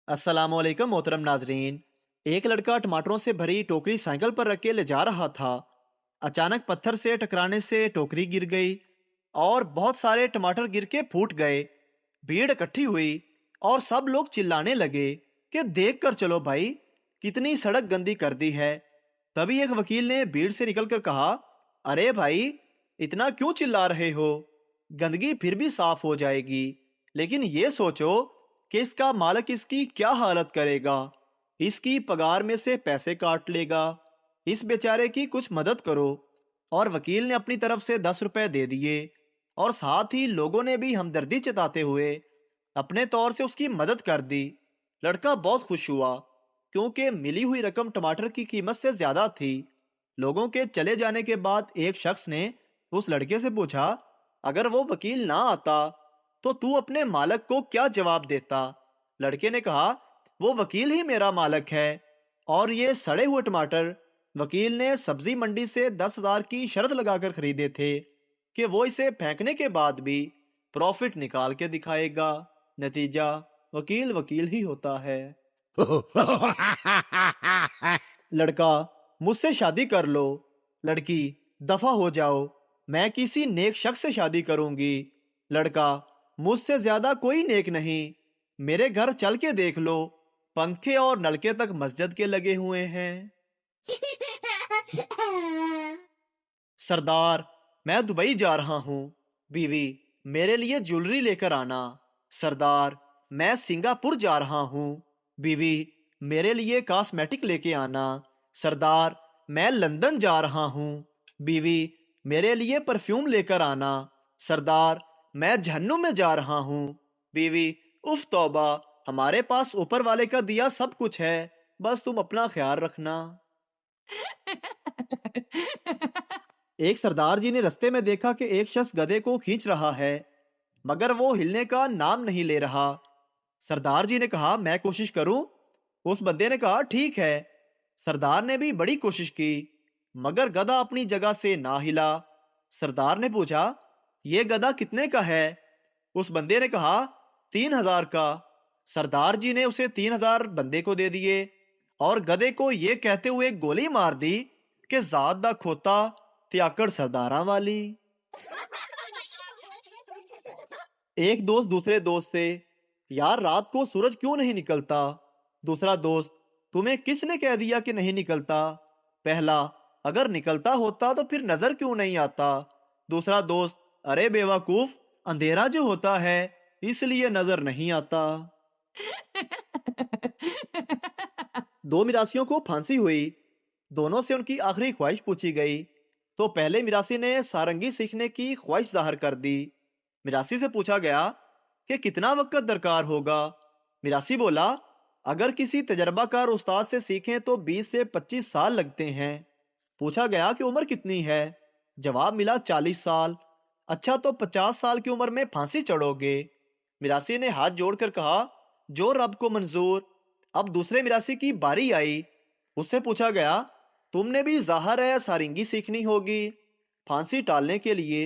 अस्सलाम वालेकुम मोहतरम नाजरीन। एक लड़का टमाटरों से भरी टोकरी साइकिल पर रख के ले जा रहा था। अचानक पत्थर से टकराने से टोकरी गिर गई और बहुत सारे टमाटर गिर के फूट गए। भीड़ इकट्ठी हुई और सब लोग चिल्लाने लगे कि देख कर चलो भाई, कितनी सड़क गंदी कर दी है। तभी एक वकील ने भीड़ से निकलकर कहा, अरे भाई, इतना क्यों चिल्ला रहे हो? गंदगी फिर भी साफ हो जाएगी, लेकिन ये सोचो कि इसका मालिक इसकी क्या हालत करेगा। इसकी पगार में से पैसे काट लेगा। इस बेचारे की कुछ मदद करो। और वकील ने अपनी तरफ से 10 रुपए दे दिए और साथ ही लोगों ने भी हमदर्दी जताते हुए अपने तौर से उसकी मदद कर दी। लड़का बहुत खुश हुआ क्योंकि मिली हुई रकम टमाटर की कीमत से ज्यादा थी। लोगों के चले जाने के बाद एक शख्स ने उस लड़के से पूछा, अगर वो वकील ना आता तो तू अपने मालिक को क्या जवाब देता? लड़के ने कहा, वो वकील ही मेरा मालिक है। और ये सड़े हुए टमाटर वकील ने सब्जी मंडी से 10,000 की शर्त लगाकर खरीदे थे कि वो इसे फेंकने के बाद भी प्रॉफिट निकाल के दिखाएगा। नतीजा, वकील वकील ही होता है। लड़का, मुझसे शादी कर लो। लड़की, दफा हो जाओ, मैं किसी नेक शख्स से शादी करूंगी। लड़का, मुझसे ज्यादा कोई नेक नहीं। मेरे घर चल के देख लो, पंखे और नलके तक मस्जिद के लगे हुए हैं। सरदार, मैं दुबई जा रहा हूँ। बीवी, मेरे लिए ज्वेलरी लेकर आना। सरदार, मैं सिंगापुर जा रहा हूँ। बीवी, मेरे लिए कॉस्मेटिक लेके आना। सरदार, मैं लंदन जा रहा हूँ। बीवी, मेरे लिए परफ्यूम लेकर आना। सरदार, मैं जहन्नुम में जा रहा हूँ। बीवी, उफ तौबा, हमारे पास ऊपर वाले का दिया सब कुछ है, बस तुम अपना ख्याल रखना। एक सरदार जी ने रस्ते में देखा कि एक शख्स गधे को खींच रहा है, मगर वो हिलने का नाम नहीं ले रहा। सरदार जी ने कहा, मैं कोशिश करूं? उस बंदे ने कहा, ठीक है। सरदार ने भी बड़ी कोशिश की, मगर गधा अपनी जगह से ना हिला। सरदार ने पूछा, ये गधा कितने का है? उस बंदे ने कहा, 3,000 का। सरदार जी ने उसे 3,000 बंदे को दे दिए और गधे को ये कहते हुए गोली मार दी कि ज़ात दा खोता त्याकड़ सरदारां वाली। एक दोस्त दूसरे दोस्त से, यार रात को सूरज क्यों नहीं निकलता? दूसरा दोस्त, तुम्हें किसने कह दिया कि नहीं निकलता? पहला, अगर निकलता होता तो फिर नजर क्यों नहीं आता? दूसरा दोस्त, अरे बेवकूफ, अंधेरा जो होता है इसलिए नजर नहीं आता। दो मिरासियों को फांसी हुई। दोनों से उनकी आखिरी ख्वाहिश पूछी गई तो पहले मिरासी ने सारंगी सीखने की ख्वाहिश जाहिर कर दी। मिरासी से पूछा गया कि कितना वक्त दरकार होगा। मिरासी बोला, अगर किसी तजर्बाकार उस्ताद से सीखें तो 20 से 25 साल लगते हैं। पूछा गया कि उम्र कितनी है? जवाब मिला, 40 साल। अच्छा, तो 50 साल की उम्र में फांसी चढ़ोगे? मिरासी ने हाथ जोड़कर कहा, जो रब को मंजूर। अब दूसरे मिरासी की बारी आई। उससे पूछा गया, तुमने भी ज़ाहिर है सारंगी सीखनी होगी फांसी टालने के लिए।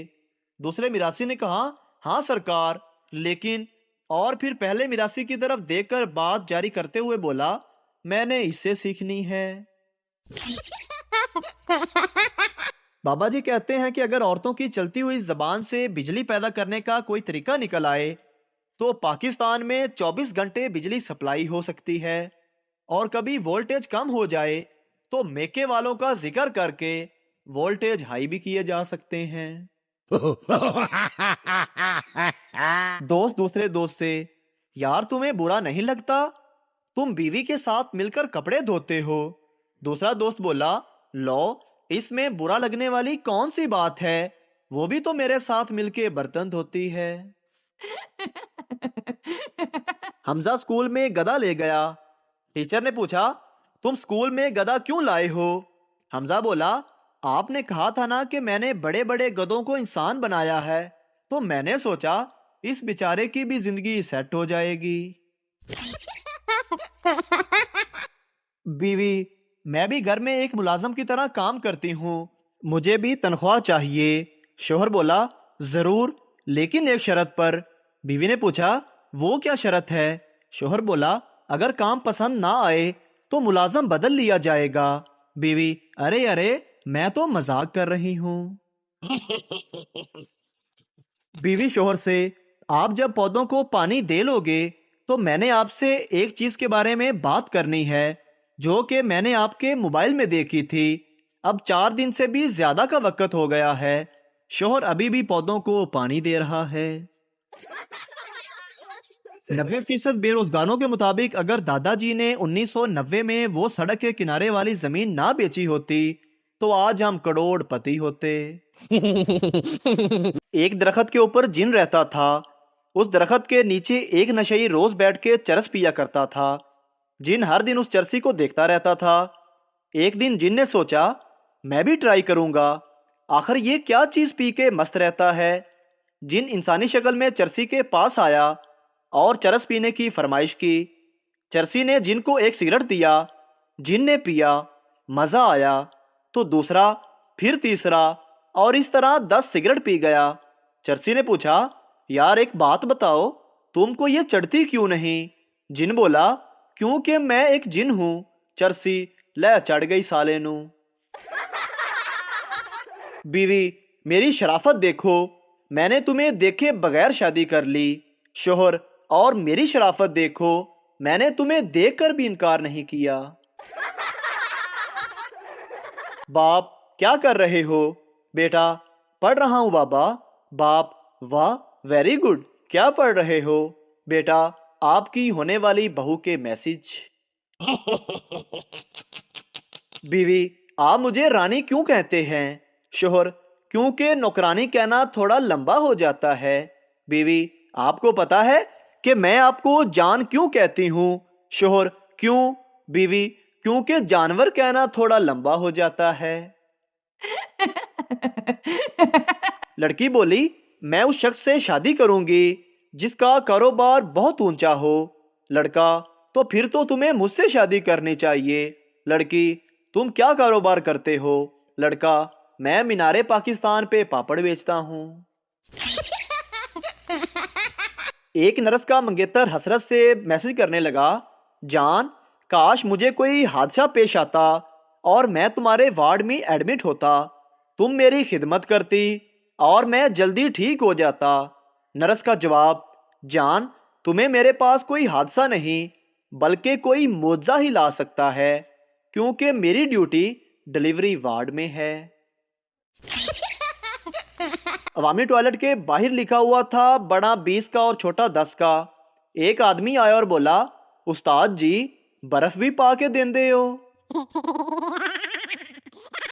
दूसरे मिरासी ने कहा, हाँ सरकार, लेकिन। और फिर पहले मिरासी की तरफ देखकर बात जारी करते हुए बोला, मैंने इससे सीखनी है। बाबा जी कहते हैं कि अगर औरतों की चलती हुई जबान से बिजली पैदा करने का कोई तरीका निकल आए तो पाकिस्तान में 24 घंटे बिजली सप्लाई हो सकती है। और कभी वोल्टेज कम हो जाए तो मेके वालों का जिक्र करके वोल्टेज हाई भी किए जा सकते हैं। दोस्त दूसरे दोस्त से, यार तुम्हें बुरा नहीं लगता? तुम बीवी के साथ मिलकर कपड़े धोते हो। दूसरा दोस्त बोला, लो, इसमें बुरा लगने वाली कौन सी बात है? वो भी तो मेरे साथ मिलके बर्तन धोती है। हमजा स्कूल में गधा ले गया। टीचर ने पूछा, तुम स्कूल में गधा क्यों लाए हो? हमजा बोला, आपने कहा था ना कि मैंने बड़े बड़े गधों को इंसान बनाया है, तो मैंने सोचा इस बेचारे की भी जिंदगी सेट हो जाएगी। बीवी, मैं भी घर में एक मुलाजिम की तरह काम करती हूँ, मुझे भी तनख्वाह चाहिए। शोहर बोला, जरूर, लेकिन एक शर्त पर। बीवी ने पूछा, वो क्या शर्त है? शोहर बोला, اگر کام پسند نہ آئے تو ملازم بدل لیا جائے گا۔ بیوی: ارے ارے میں تو مذاق کر رہی ہوں۔ بیوی شوہر سے: آپ جب پودوں کو پانی دے لو گے تو میں نے آپ سے ایک چیز کے بارے میں بات کرنی ہے جو کہ میں نے آپ کے موبائل میں دیکھی تھی۔ اب 4 دن سے بھی زیادہ کا وقت ہو گیا ہے، شوہر ابھی بھی پودوں کو پانی دے رہا ہے۔ 90% بے روزگاروں کے مطابق اگر دادا جی نے 1990 میں وہ سڑک کے کنارے والی زمین نہ بیچی ہوتی تو آج ہم کروڑ پتی ہوتے۔ ایک درخت کے اوپر جن رہتا تھا، اس درخت کے نیچے ایک نشئی روز بیٹھ کے چرس پیا کرتا تھا۔ جن ہر دن اس چرسی کو دیکھتا رہتا تھا۔ ایک دن جن نے سوچا میں بھی ٹرائی کروں گا، آخر یہ کیا چیز پی کے مست رہتا ہے۔ جن انسانی شکل میں چرسی کے پاس آیا اور چرس پینے کی فرمائش کی۔ چرسی نے جن کو ایک سگریٹ دیا، جن نے پیا، مزہ آیا تو دوسرا، پھر تیسرا اور اس طرح 10 سگریٹ پی گیا۔ چرسی نے پوچھا یار ایک بات بتاؤ، تم کو یہ چڑھتی کیوں نہیں؟ جن بولا کیونکہ میں ایک جن ہوں۔ چرسی: لے چڑھ گئی سالے نو۔ بیوی: میری شرافت دیکھو، میں نے تمہیں دیکھے بغیر شادی کر لی۔ شوہر: اور میری شرافت دیکھو، میں نے تمہیں دیکھ کر بھی انکار نہیں کیا۔ باپ: کیا کر رہے ہو؟ بیٹا: پڑھ رہا ہوں بابا۔ باپ: واہ ویری گڈ، کیا پڑھ رہے ہو؟ بیٹا: آپ کی ہونے والی بہو کے میسج۔ بیوی: آپ مجھے رانی کیوں کہتے ہیں؟ شوہر: کیونکہ نوکرانی کہنا تھوڑا لمبا ہو جاتا ہے۔ بیوی: آپ کو پتا ہے کہ میں آپ کو جان کیوں کہتی ہوں؟ شوہر: کیوں؟ بیوی: کیونکہ جانور کہنا تھوڑا لمبا ہو جاتا ہے۔ لڑکی بولی میں اس شخص سے شادی کروں گی جس کا کاروبار بہت اونچا ہو۔ لڑکا: تو پھر تو تمہیں مجھ سے شادی کرنی چاہیے۔ لڑکی: تم کیا کاروبار کرتے ہو؟ لڑکا: میں مینار پاکستان پہ پاپڑ بیچتا ہوں۔ ایک نرس کا منگیتر حسرت سے میسج کرنے لگا، جان کاش مجھے کوئی حادثہ پیش آتا اور میں تمہارے وارڈ میں ایڈمٹ ہوتا، تم میری خدمت کرتی اور میں جلدی ٹھیک ہو جاتا۔ نرس کا جواب، جان تمہیں میرے پاس کوئی حادثہ نہیں بلکہ کوئی معجزہ ہی لا سکتا ہے کیونکہ میری ڈیوٹی ڈلیوری وارڈ میں ہے۔ عوامی ٹوائلٹ کے باہر لکھا ہوا تھا بڑا 20 کا اور چھوٹا 10 کا۔ ایک آدمی آیا اور بولا، استاد جی برف بھی پا کے دین دے ہو۔